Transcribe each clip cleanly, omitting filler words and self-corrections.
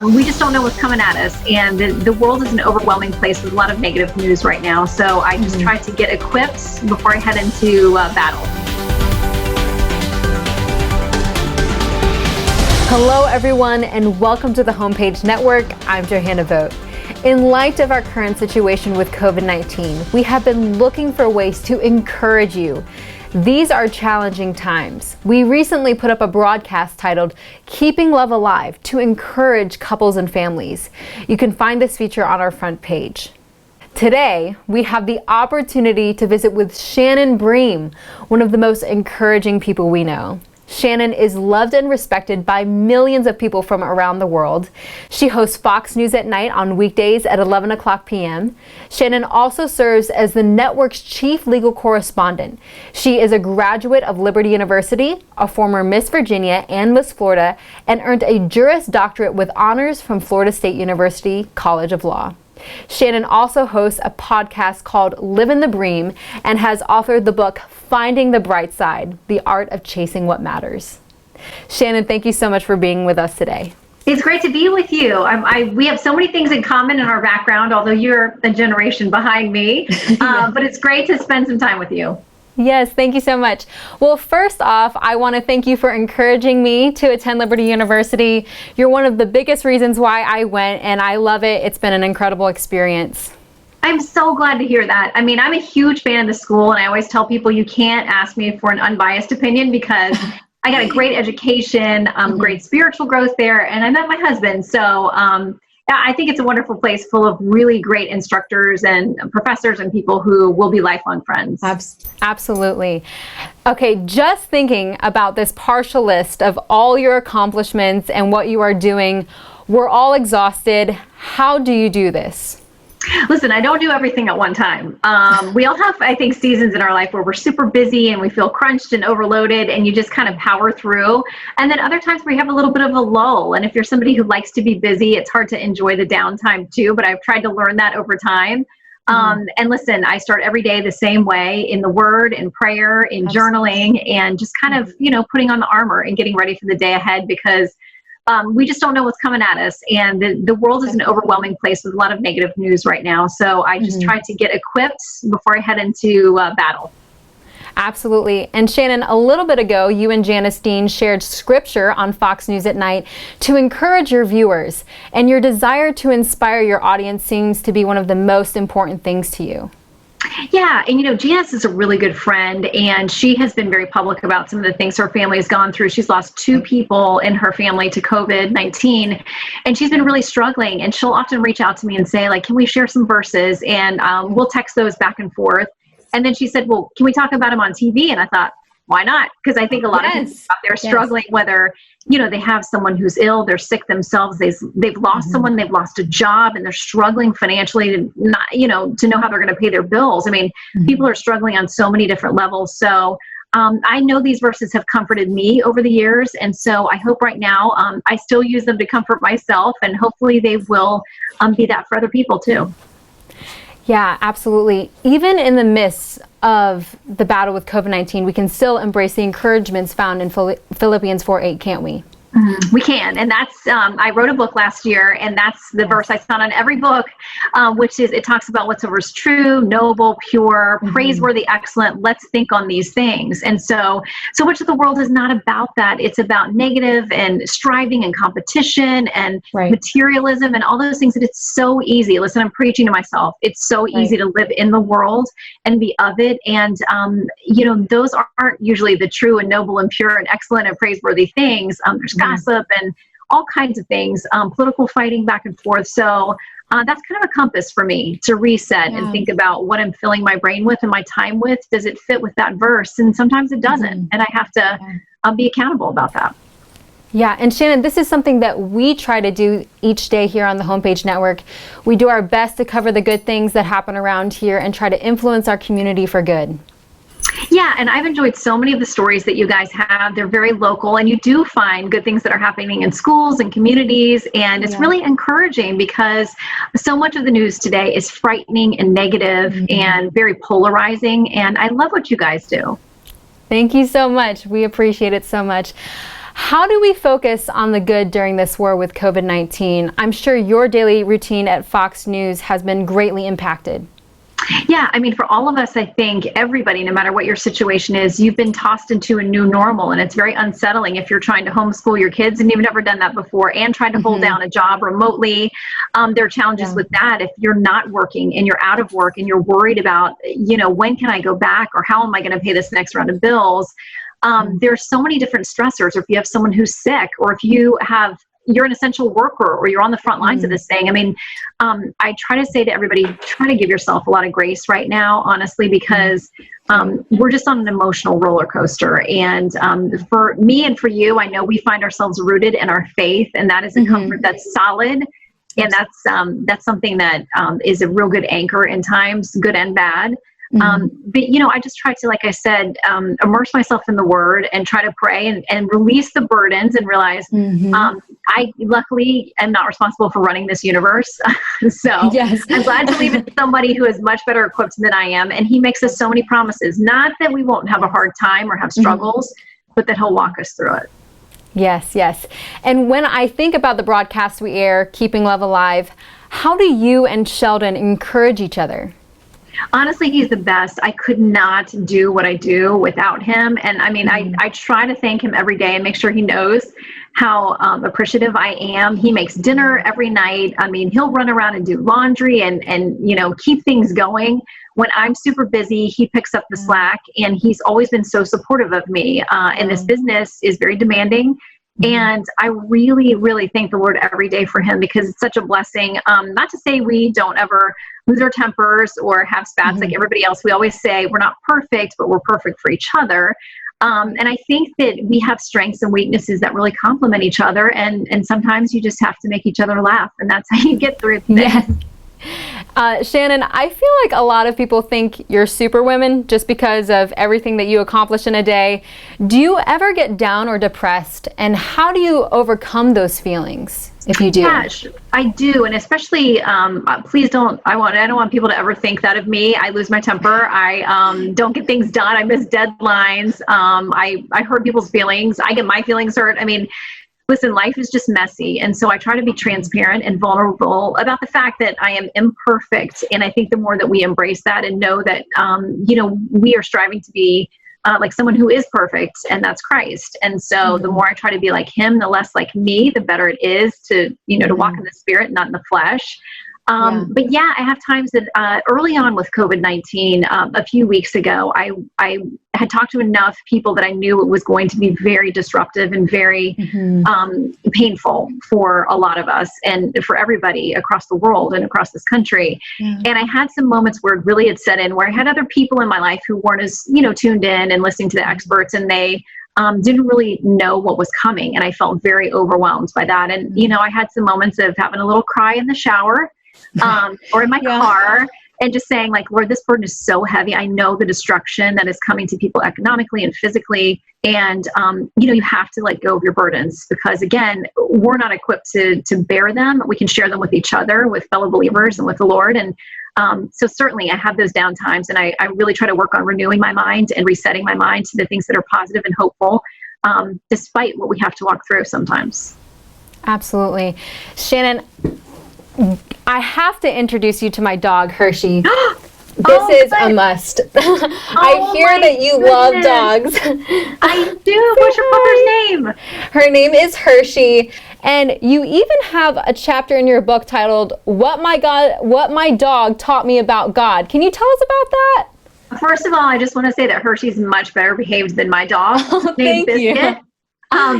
We just don't know what's coming at us, and the world is an overwhelming place with a lot of negative news right now. So I just try to get equipped before I head into battle. Hello, everyone, and welcome to the Homepage Network. I'm Johanna Vogt. In light of our current situation with COVID-19, we have been looking for ways to encourage you. These are challenging times. We recently put up a broadcast titled Keeping Love Alive to encourage couples and families. You can find this feature on our front page. Today, we have the opportunity to visit with Shannon Bream, one of the most encouraging people we know. Shannon is loved and respected by millions of people from around the world. She hosts Fox News at Night on weekdays at 11 o'clock p.m. Shannon also serves as the network's chief legal correspondent. She is a graduate of Liberty University, a former Miss Virginia and Miss Florida, and earned a Juris Doctorate with honors from Florida State University College of Law. Shannon also hosts a podcast called Livin' the Bream and has authored the book Finding the Bright Side, The Art of Chasing What Matters. Shannon, thank you so much for being with us today. It's great to be with you. We have so many things in common in our background, although you're a generation behind me, but it's great to spend some time with you. Yes, thank you so much. Well, first off, I want to thank you for encouraging me to attend Liberty University. You're one of the biggest reasons why I went, and I love it. It's been an incredible experience. I'm so glad to hear that. I mean, I'm a huge fan of the school, and I always tell people you can't ask me for an unbiased opinion because I got a great education, great spiritual growth there, and I met my husband. So I think it's a wonderful place full of really great instructors and professors and people who will be lifelong friends. Absolutely. Okay, just thinking about this partial list of all your accomplishments and what you are doing, we're all exhausted. How do you do this? Listen, I don't do everything at one time. We all have, I think, seasons in our life where we're super busy and we feel crunched and overloaded and you just kind of power through. And then other times where you have a little bit of a lull. And if you're somebody who likes to be busy, it's hard to enjoy the downtime too, but I've tried to learn that over time. And listen, I start every day the same way, in the Word, in prayer, in journaling, and just kind of, putting on the armor and getting ready for the day ahead, because we just don't know what's coming at us. And the world is an overwhelming place with a lot of negative news right now. So I just try to get equipped before I head into battle. Absolutely. And Shannon, a little bit ago, you and Janice Dean shared scripture on Fox News at Night to encourage your viewers. And your desire to inspire your audience seems to be one of the most important things to you. Yeah, and Janice is a really good friend, and she has been very public about some of the things her family has gone through. She's lost 2 people in her family to COVID-19, and she's been really struggling. And she'll often reach out to me and say, can we share some verses? And we'll text those back and forth. And then she said, well, can we talk about them on TV? And I thought, why not? Because I think a lot of people out there struggling, whether they have someone who's ill, they're sick themselves, they've lost someone, they've lost a job, and they're struggling financially to not, to know how they're going to pay their bills. I mean, people are struggling on so many different levels. So I know these verses have comforted me over the years, and so I hope right now I still use them to comfort myself, and hopefully they will be that for other people too. Yeah, absolutely. Even in the midst of the battle with COVID-19, we can still embrace the encouragements found in Philippians 4:8, can't we? We can. And that's, I wrote a book last year, and that's the verse I found on every book, which is, it talks about whatsoever is true, noble, pure, praiseworthy, excellent. Let's think on these things. And so much of the world is not about that. It's about negative and striving and competition and materialism and all those things that it's so easy. Listen, I'm preaching to myself. It's so easy to live in the world and be of it. And, those aren't usually the true and noble and pure and excellent and praiseworthy things. There's gossip and all kinds of things, political fighting back and forth. So that's kind of a compass for me to reset and think about what I'm filling my brain with and my time with. Does it fit with that verse? And sometimes it doesn't. And I have to be accountable about that. Yeah, and Shannon, this is something that we try to do each day here on the Homepage Network. We do our best to cover the good things that happen around here and try to influence our community for good. Yeah, and I've enjoyed so many of the stories that you guys have. They're very local, and you do find good things that are happening in schools and communities, and it's really encouraging because so much of the news today is frightening and negative and very polarizing, and I love what you guys do. Thank you so much. We appreciate it so much. How do we focus on the good during this war with COVID-19? I'm sure your daily routine at Fox News has been greatly impacted. Yeah, I mean, for all of us, I think everybody, no matter what your situation is, you've been tossed into a new normal, and it's very unsettling if you're trying to homeschool your kids and you've never done that before, and trying to hold down a job remotely. There are challenges with that if you're not working and you're out of work and you're worried about, when can I go back, or how am I going to pay this next round of bills? There's so many different stressors. Or if you have someone who's sick, or if you're an essential worker, or you're on the front lines of this thing. I mean, I try to say to everybody, try to give yourself a lot of grace right now, honestly, because we're just on an emotional roller coaster. And for me and for you, I know we find ourselves rooted in our faith, and that is a comfort that's solid. And that's something that is a real good anchor in times, good and bad. But, I just try to, like I said, immerse myself in the Word and try to pray and release the burdens and realize I luckily am not responsible for running this universe. So I'm glad to leave it to somebody who is much better equipped than I am. And He makes us so many promises, not that we won't have a hard time or have struggles, but that He'll walk us through it. Yes, yes. And when I think about the broadcast we air, Keeping Love Alive, how do you and Sheldon encourage each other? Honestly, he's the best. I could not do what I do without him. And I mean, I try to thank him every day and make sure he knows how appreciative I am. He makes dinner every night. I mean, he'll run around and do laundry and keep things going. When I'm super busy, he picks up the slack, and he's always been so supportive of me. And this business is very demanding. And I really, really thank the Lord every day for him, because it's such a blessing. Not to say we don't ever lose our tempers or have spats like everybody else. We always say we're not perfect, but we're perfect for each other. And I think that we have strengths and weaknesses that really complement each other. And sometimes you just have to make each other laugh. And that's how you get through things. Yes. Shannon, I feel like a lot of people think you're superwoman just because of everything that you accomplish in a day. Do you ever get down or depressed? And how do you overcome those feelings, if you do? Gosh, I do. And especially, please don't, I don't want people to ever think that of me. I lose my temper. I don't get things done. I miss deadlines. I hurt people's feelings. I get my feelings hurt. I mean, listen, life is just messy. And so I try to be transparent and vulnerable about the fact that I am imperfect. And I think the more that we embrace that and know that, we are striving to be like someone who is perfect, and that's Christ. And so the more I try to be like Him, the less like me, the better it is to, to walk in the Spirit, not in the flesh. But yeah, I have times that early on with COVID-19, a few weeks ago, I had talked to enough people that I knew it was going to be very disruptive and very painful for a lot of us and for everybody across the world and across this country. And I had some moments where it really had set in, where I had other people in my life who weren't as, tuned in and listening to the experts, and they didn't really know what was coming. And I felt very overwhelmed by that. And, I had some moments of having a little cry in the shower or in my car, and just saying, like, Lord, this burden is so heavy. I know the destruction that is coming to people economically and physically. And, you have to let go of your burdens, because again, we're not equipped to bear them. We can share them with each other, with fellow believers, and with the Lord. And so certainly I have those down times, and I really try to work on renewing my mind and resetting my mind to the things that are positive and hopeful, despite what we have to walk through sometimes. Absolutely. Shannon, I have to introduce you to my dog, Hershey. This is a must. I hear that you love dogs. I do. What's your mother's name? Her name is Hershey. And you even have a chapter in your book titled, What My Dog Taught Me About God. Can you tell us about that? First of all, I just want to say that Hershey's much better behaved than my dog. Thank you.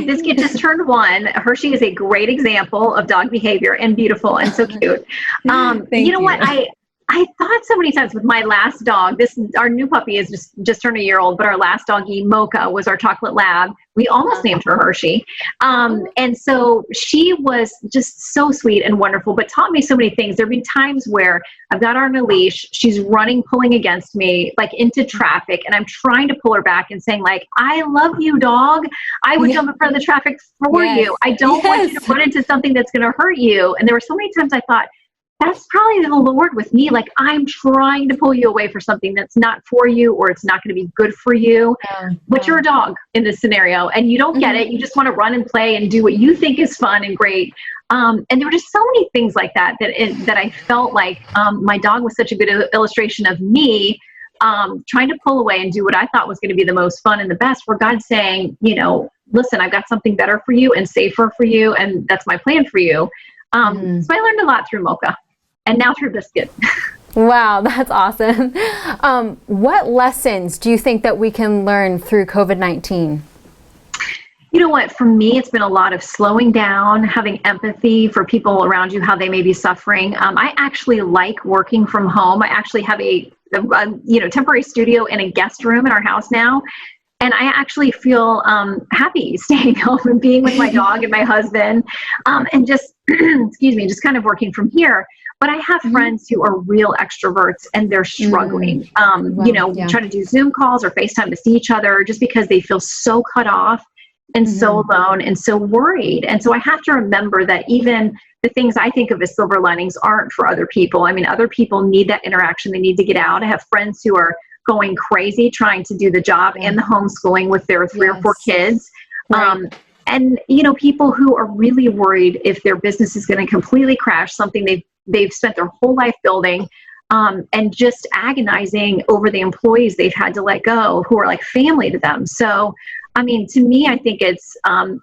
Biscuit just turned 1. Hershey is a great example of dog behavior, and beautiful and so cute. Thank you. What? I thought so many times with my last dog, our new puppy is just turned a year old, but our last doggie, Mocha, was our chocolate lab. We almost named her Hershey. And so she was just so sweet and wonderful, but taught me so many things. There've been times where I've got her on a leash, she's running, pulling against me, like into traffic, and I'm trying to pull her back and saying, like, I love you, dog. I would jump in front of the traffic for you. I don't want you to run into something that's going to hurt you. And there were so many times I thought, that's probably the Lord with me. Like, I'm trying to pull you away for something that's not for you, or it's not going to be good for you. But you're a dog in this scenario, and you don't get it. You just want to run and play and do what you think is fun and great. And there were just so many things like that that I felt like my dog was such a good illustration of me trying to pull away and do what I thought was going to be the most fun and the best, where God's saying, listen, I've got something better for you and safer for you, and that's my plan for you. So I learned a lot through Mocha, and now through Biscuit. Wow, that's awesome. What lessons do you think that we can learn through COVID-19? You know what? For me, it's been a lot of slowing down, having empathy for people around you, how they may be suffering. I actually like working from home. I actually have a temporary studio and a guest room in our house now. And I actually feel happy staying home and being with my dog and my husband, and just, just kind of working from here. But I have friends who are real extroverts, and they're struggling, trying to do Zoom calls or FaceTime to see each other, just because they feel so cut off and so alone and so worried. And so I have to remember that even the things I think of as silver linings aren't for other people. I mean, other people need that interaction. They need to get out. I have friends who are going crazy trying to do the job and the homeschooling with their 3 or 4 kids. Right. And, people who are really worried if their business is going to completely crash, something they've spent their whole life building, and just agonizing over the employees they've had to let go, who are like family to them. So, I mean, to me, I think it's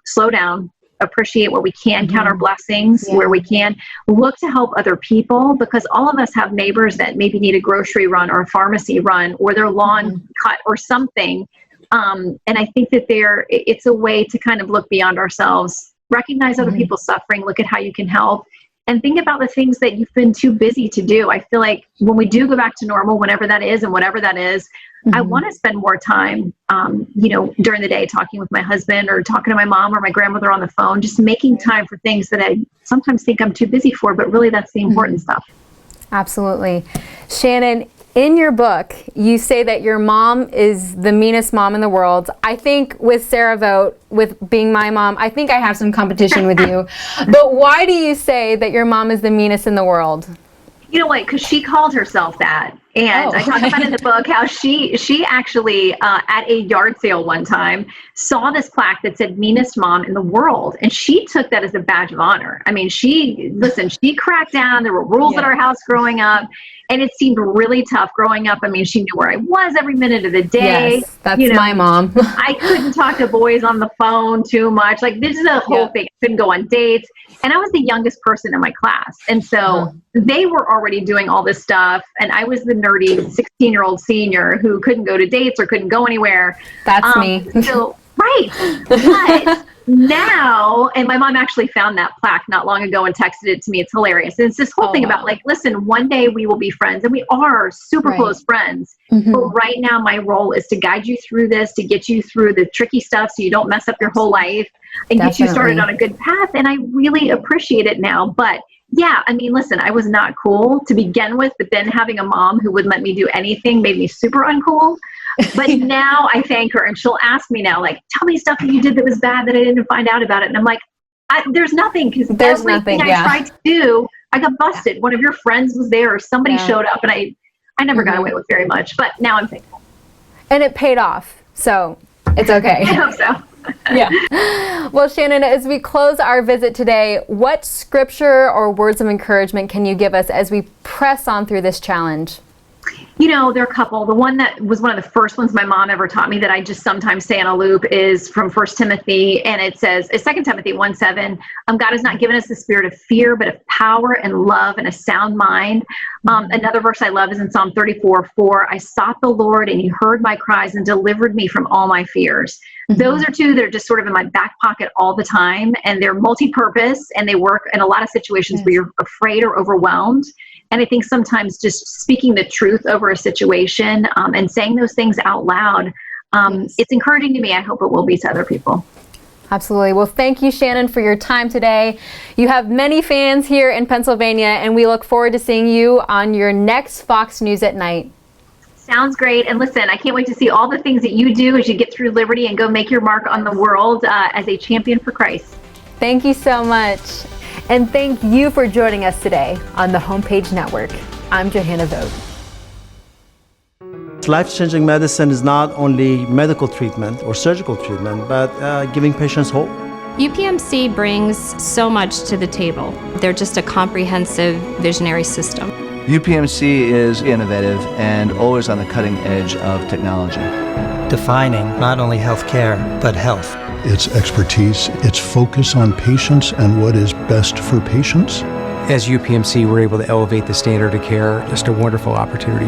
slow down, appreciate what we can, count our blessings where we can, look to help other people, because all of us have neighbors that maybe need a grocery run or a pharmacy run or their lawn cut or something. And I think that it's a way to kind of look beyond ourselves, recognize other people's suffering, look at how you can help, and think about the things that you've been too busy to do. I feel like when we do go back to normal, whenever that is and whatever that is, I want to spend more time, during the day talking with my husband or talking to my mom or my grandmother on the phone, just making time for things that I sometimes think I'm too busy for, but really that's the important stuff. Absolutely. Shannon, in your book, you say that your mom is the meanest mom in the world. I think with Sarah Vogt, with being my mom, I think I have some competition with you. But why do you say that your mom is the meanest in the world? You know what? Because she called herself that. And I talk about in the book how she actually, at a yard sale one time, saw this plaque that said meanest mom in the world. And she took that as a badge of honor. I mean, she cracked down. There were rules at our house growing up. And it seemed really tough growing up. I mean, she knew where I was every minute of the day. Yes, that's my mom. I couldn't talk to boys on the phone too much. Like, this is a whole thing. I couldn't go on dates. And I was the youngest person in my class. And so they were already doing all this stuff. And I was the nerdy 16-year-old senior who couldn't go to dates or couldn't go anywhere. That's me. So, right. But now, and my mom actually found that plaque not long ago and texted it to me. It's hilarious. And it's this whole thing about, like, listen, one day we will be friends, and we are super close friends. But right now my role is to guide you through this, to get you through the tricky stuff so you don't mess up your whole life and get you started on a good path. And I really appreciate it now. But yeah, I mean, listen, I was not cool to begin with, but then having a mom who wouldn't let me do anything made me super uncool. But now I thank her, and she'll ask me now, like, tell me stuff that you did that was bad that I didn't find out about it. And I'm like, there's nothing, because everything I tried to do, I got busted. One of your friends was there, or somebody showed up, and I never got away with very much. But now I'm thankful. And it paid off, so it's okay. I hope so. Yeah. Well, Shannon, as we close our visit today, what scripture or words of encouragement can you give us as we press on through this challenge? You know, there are a couple. The one that was one of the first ones my mom ever taught me that I just sometimes say on a loop is from 1 Timothy, and it says, 2 Timothy 1:7, God has not given us the spirit of fear, but of power and love and a sound mind. Another verse I love is in Psalm 34:4, I sought the Lord, and he heard my cries and delivered me from all my fears. Those are two that are just sort of in my back pocket all the time, and they're multi-purpose, and they work in a lot of situations where you're afraid or overwhelmed. And I think sometimes just speaking the truth over a situation and saying those things out loud, it's encouraging to me. I hope it will be to other people. Absolutely. Well, thank you, Shannon, for your time today. You have many fans here in Pennsylvania, and we look forward to seeing you on your next Fox News at Night. Sounds great. And listen, I can't wait to see all the things that you do as you get through Liberty and go make your mark on the world as a champion for Christ. Thank you so much. And thank you for joining us today on the Homepage Network. I'm Johanna Vogt. Life-changing medicine is not only medical treatment or surgical treatment, but giving patients hope. UPMC brings so much to the table. They're just a comprehensive visionary system. UPMC is innovative and always on the cutting edge of technology. Defining not only healthcare, but health. Its expertise, its focus on patients and what is best for patients. As UPMC, we're able to elevate the standard of care. Just a wonderful opportunity.